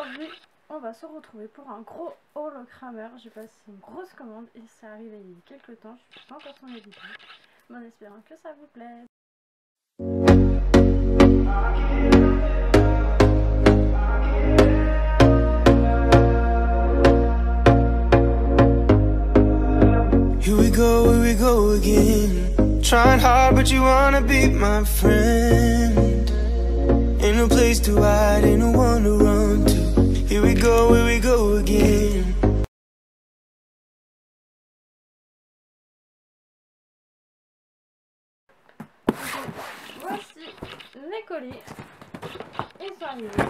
aujourd'hui, on va se retrouver pour un gros haul Kramer. J'ai passé une grosse commande et ça arrivé il y a quelques temps. Je suis pas encore son éditeur, mais en espérant que ça vous plaise. Here we go again. Trying hard, but you wanna be my friend. Ain't no place to hide, ain't no one to run to. Here we go again. Voici les colis. Ils sont arrivés.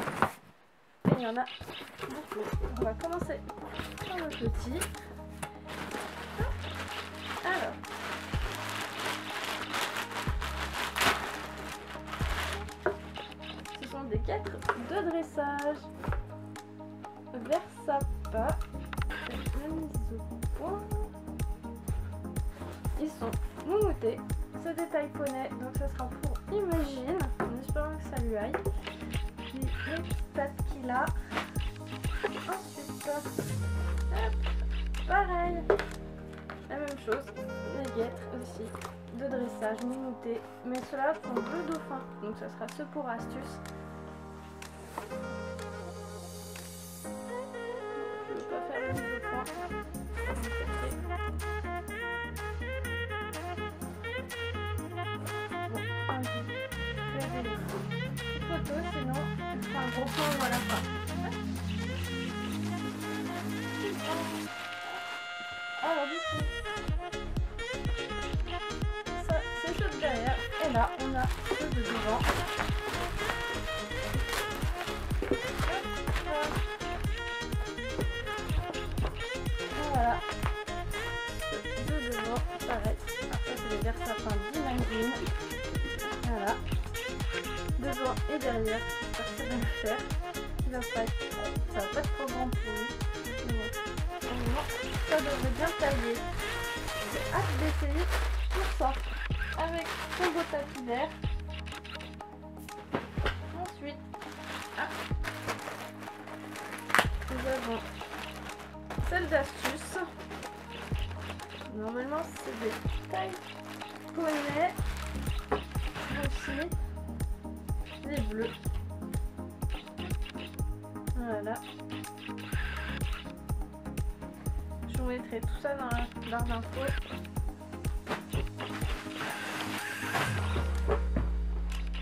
Et il y en a beaucoup. On va commencer par le petit. Alors. Ce sont des guêtres de dressage. Versapa. Ils sont moumoutés. C'est des tailles poney, donc ça sera pour Imagine, en espérant que ça lui aille. Puis les petites pattes qu'il a. Ensuite, hop, pareil, la même chose, les guêtres aussi, de dressage moumoutés, mais ceux-là pour bleu dauphin, donc ça sera ceux pour astuce. Je ne veux pas faire le mise au point. Photo, sinon je ferai un gros plan à la fin. Alors du coup, ça c'est ceux de derrière et là on a ceux de devant. Voilà, ceux de devant, pareil. Après c'est les Versapin d'Imagine. Voilà. Devant et derrière, j'espère que ça va le faire. Ça va pas être trop grand pour lui. Mais bon, ça devrait bien tailler. J'ai hâte d'essayer tout ça avec son beau tapis vert. Ensuite, nous avons celle d'astuce. Normalement, c'est des tailles poney aussi. Les bleus. Voilà. Je vous mettrai tout ça dans la barre d'infos.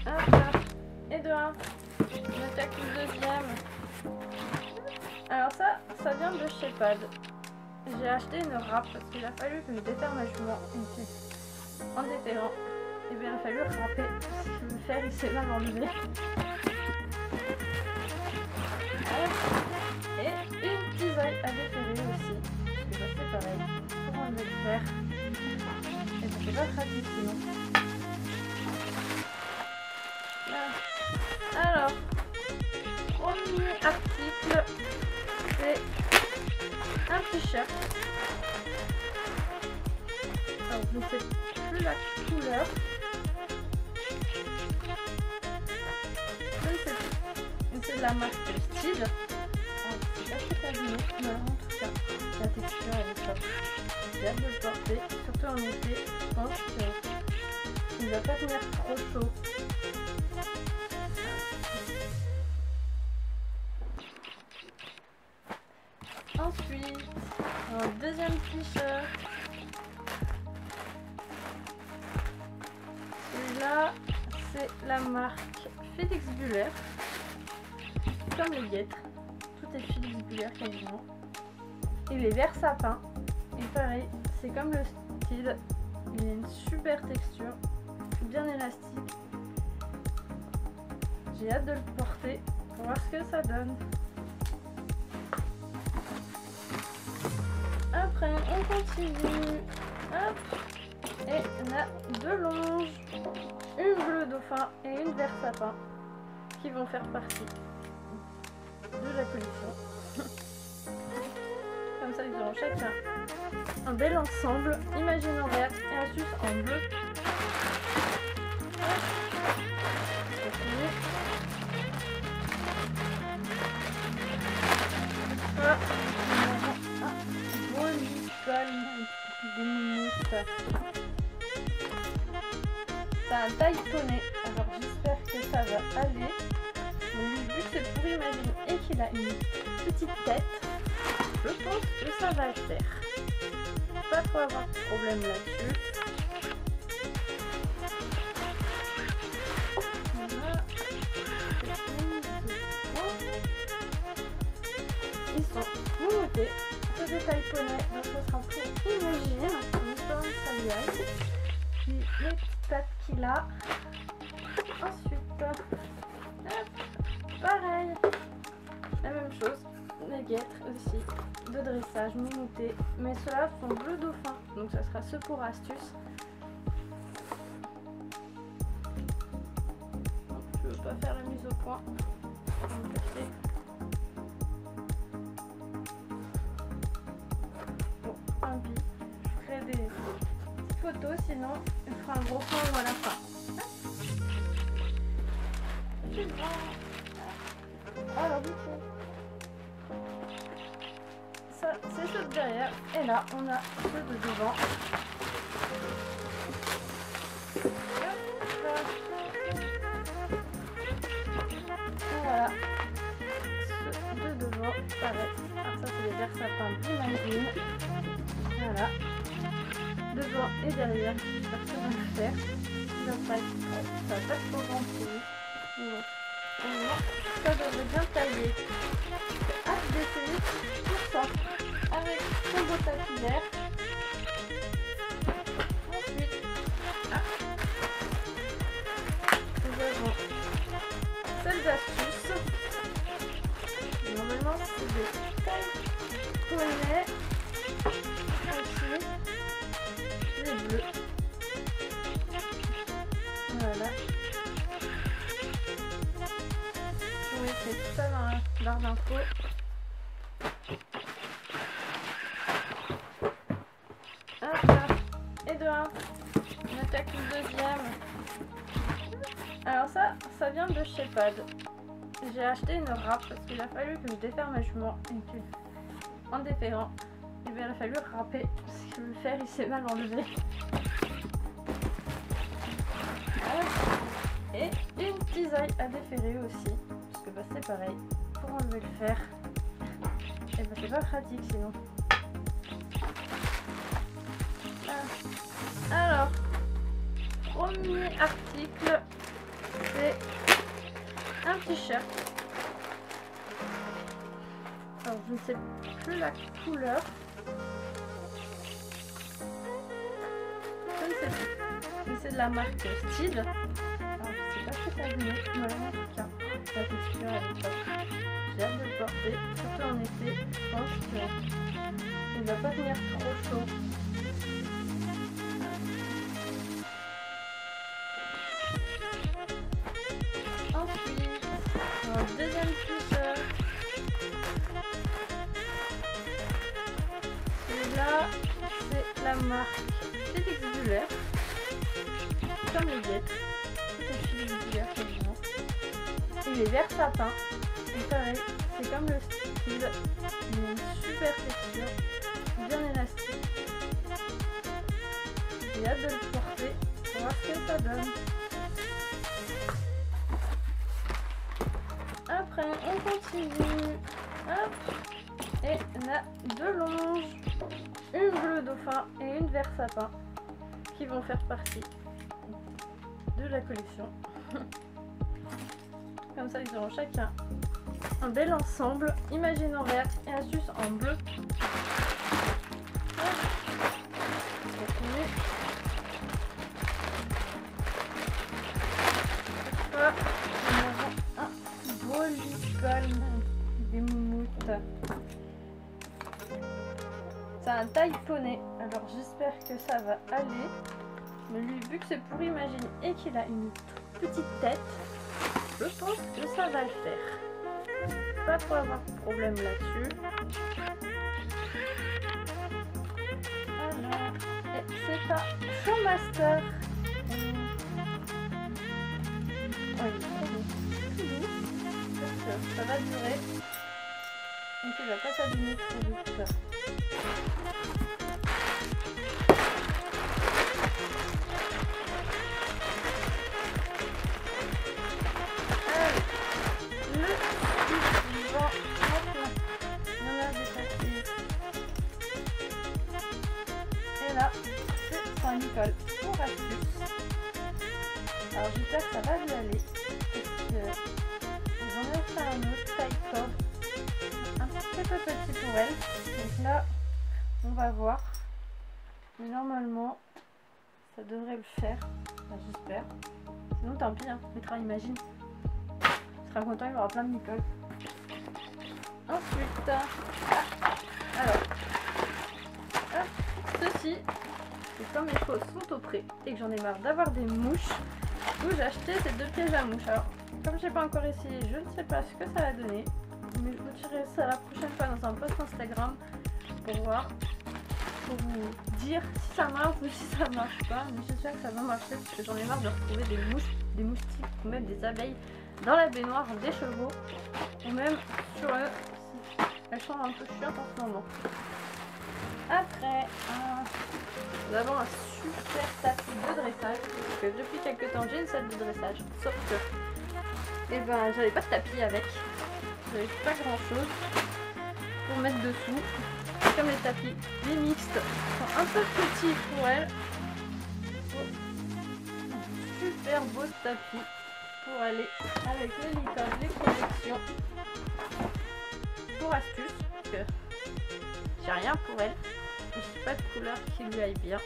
Hop là. Et de 1. On attaque le deuxième. Alors ça vient de chez Pad. J'ai acheté une râpe parce qu'il a fallu que je déterre ma jument. En déterrant, et bien il a fallu râper. Le fer il s'est mal enlevé. Et une cisaille à déterrer aussi. Parce que c'est pareil. Pour enlever le fer. Et ça fait pas pratique sinon. Voilà. Alors, premier article, c'est un t-shirt. Alors je ne sais plus la couleur. C'est de la marque Style. C'est pas très abîmé, mais en tout cas, la texture elle est top. J'ai hâte de le porter, surtout en été. Je pense qu'il ne va pas tenir trop chaud. Ensuite, un deuxième t-shirt. Celui-là, c'est la marque Félix Buller. Comme les guêtres, tout est Félix Buller quasiment. Et les Versapin, et pareil, c'est comme le style, il a une super texture, bien élastique. J'ai hâte de le porter pour voir ce que ça donne. Après, on continue. Hop. Et on a deux longes, une bleu dauphin et une Versapin qui vont faire partie de la collection. Comme ça ils auront chacun un bel ensemble. Imagine en vert et astuce en bleu. pattes. C'est un taille poney, alors j'espère que ça va aller. Mais vu que c'est pour imaginer et qu'il a une petite tête, je pense que ça va le faire. Pas trop avoir de problème là-dessus. Voilà. Ils sont moumotés. C'est de taille poney, donc ce sera pour imaginer. En espérant que ça lui aille. Puis les petites pattes qu'il a. Ensuite, hop, pareil, la même chose, les guêtres aussi, de dressage, mimoutés, mais ceux-là sont bleu dauphin, donc ça sera ce pour astuce. Je veux pas faire la mise au point. Bon, un bi, je ferai des petites photos, sinon il fera un gros point à la fin. Alors du coup, ça c'est ceux de derrière et là on a ceux de devant. Voilà, ceux de devant, pareil. Alors ça c'est les vers sapins d'Imagine. Voilà, devant et derrière, j'espère que ça va le faire. Ça va pas trop rempli. Ça devrait bien tailler. J'ai hâte d'essayer tout ça avec son beau tapis vert. Ensuite, nous avons celles astuces. Normalement, c'est des tailles poney. Aussi, les bleus. Voilà. C'est tout ça dans la barre d'infos. Hop là. Et de 1. On attaque le deuxième. Alors ça vient de chez Pad. J'ai acheté une râpe parce qu'il a fallu que je défaire ma jument et que, en défairant, il a fallu râper parce que le fer il s'est mal enlevé. Et une cisaille à défairer aussi. Bah c'est pareil, pour enlever le fer, et bah c'est pas pratique sinon. Alors, premier article, c'est un t-shirt. Alors je ne sais plus la couleur. Je ne sais plus. Mais c'est de la marque Style. Alors je sais pas ce que ça donne, mais en tout cas. La texture elle est top. J'ai hâte de le porter, surtout en été. Je pense qu'il va pas venir trop chaud. Ensuite, un deuxième t-shirt. Celui-là, c'est la marque Texbulaire. Comme les guêtres. Tout est Texbulaire quasiment. Et les vers sapins, et pareil, c'est comme le style, une super texture, bien élastique. J'ai hâte de le porter pour voir ce que ça donne. Après, on continue. Hop. Et on a deux longes, une bleu dauphin et une vert sapin, qui vont faire partie de la collection. Comme ça, ils auront chacun un bel ensemble. Imagine en vert et astuce en bleu. Un beau lipal des moumoutes. C'est un taille poney. Alors j'espère que ça va aller. Mais lui, vu que c'est pour imaginer et qu'il a une petite tête, je pense que ça va le faire. Pas trop avoir de problème là-dessus. Voilà. Et c'est un Showmaster. Oh, il est trop beau. Ça va durer. Donc il va pas s'abîmer trop vite. Nicole pour astuce. Alors j'espère que ça va lui aller. J'en ai fait un autre taille corps, un petit peu petit pour elle. Donc là, on va voir. Mais normalement, ça devrait le faire. Enfin, j'espère. Sinon, tant pis, hein. On mettra Imagine. Il sera content, il aura plein de Nicole. Ensuite, alors, ceci, c'est quand mes choses sont au pré et que j'en ai marre d'avoir des mouches. Du coup, j'ai acheté ces 2 pièges à mouches. Alors, comme j'ai pas encore essayé, je ne sais pas ce que ça va donner. Mais je vous dirai ça la prochaine fois dans un post Instagram pour voir, pour vous dire si ça marche ou si ça marche pas. Mais j'espère que ça va marcher parce que j'en ai marre de retrouver des mouches, des moustiques ou même des abeilles dans la baignoire des chevaux ou même sur eux. Elles sont un peu chiantes en ce moment. Après, nous avons un super tapis de dressage. Parce que depuis quelques temps, j'ai une salle de dressage. Sauf que, j'avais pas de tapis avec. J'avais pas grand chose pour mettre dessous. Comme les tapis, les mixtes sont un peu petits pour elle. Super beau tapis pour aller avec les licornes, les collections. Pour astuce, parce que j'ai rien pour elle. J'ai pas de couleur qui lui aille bien.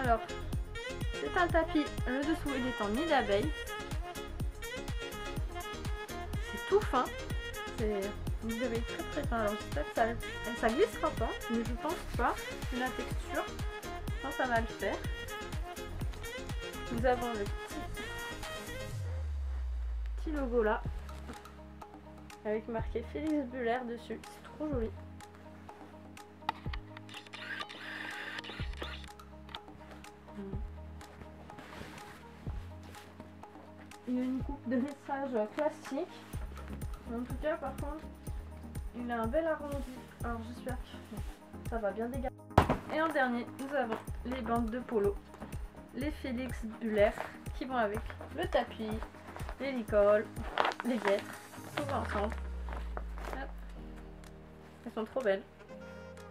Alors, c'est un tapis, le dessous il est en nid d'abeille. C'est tout fin. C'est une nid d'abeille très très fin. Alors j'espère que ça glissera pas, mais je pense pas. La texture, je pense que ça va le faire. Nous avons le petit logo là, avec marqué Félix Buller dessus. C'est trop joli. Il a une coupe de message classique. En tout cas, par contre, il a un bel arrondi. Alors j'espère que ça va bien dégager. Et en dernier, nous avons les bandes de polo. Les Félix Buller qui vont avec le tapis, les licoles, les guêtres, tout va ensemble. Hop. Elles sont trop belles.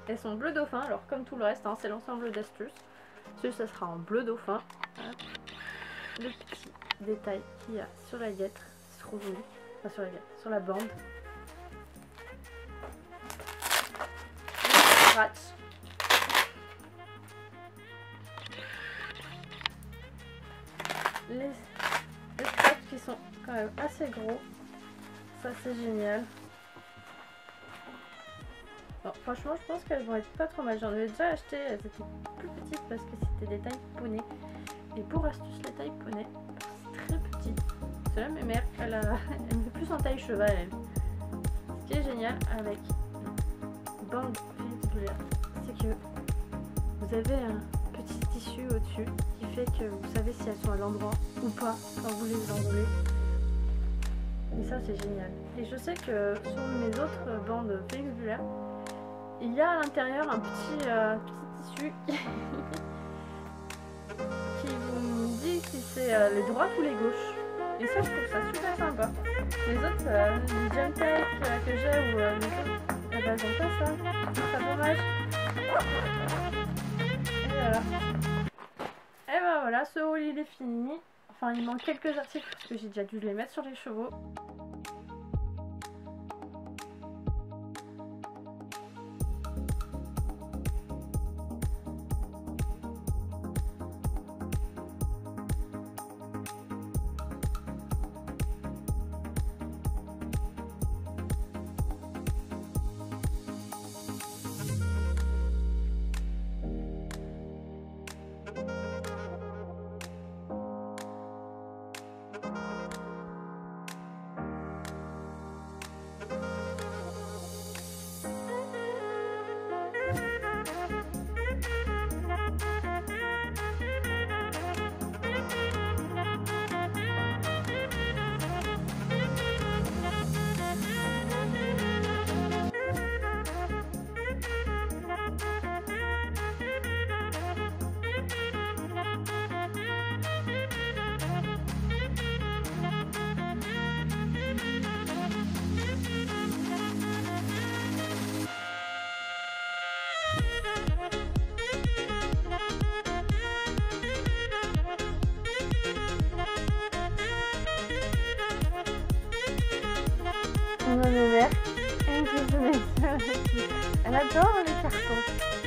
Elles sont bleu dauphin, alors comme tout le reste, hein, c'est l'ensemble d'astuces. Celui ça sera en bleu dauphin. Hop. Le petit détail qu'il y a sur la guêtre, c'est trop joli. Enfin sur la guêtre, sur la bande. Le scratch. Les scratchs qui sont quand même assez gros. Ça c'est génial. Bon, franchement je pense qu'elles vont être pas trop mal. J'en avais déjà acheté, elles étaient plus petites parce que c'était des tailles poney. Et pour astuce les tailles poney, c'est très petit. Celle-là ma mère, elle me fait plus en taille cheval elle. Ce qui est génial avec bande Félix, c'est que vous avez un petit tissu au-dessus qui fait que vous savez si elles sont à l'endroit ou pas quand vous les enroulez. Et ça c'est génial. Et je sais que sur mes autres bandes Félix Buller, il y a à l'intérieur un petit tissu qui vous dit si c'est les droites ou les gauches. Et ça je trouve ça super sympa. Les autres, les jump tape que j'ai ou les autres, elles n'ont pas ça. C'est dommage. Et voilà. Et ben voilà, ce haul il est fini. Enfin il manque quelques articles parce que j'ai déjà dû les mettre sur les chevaux. On a une mère. Et une cuisine. Elle adore les cartons.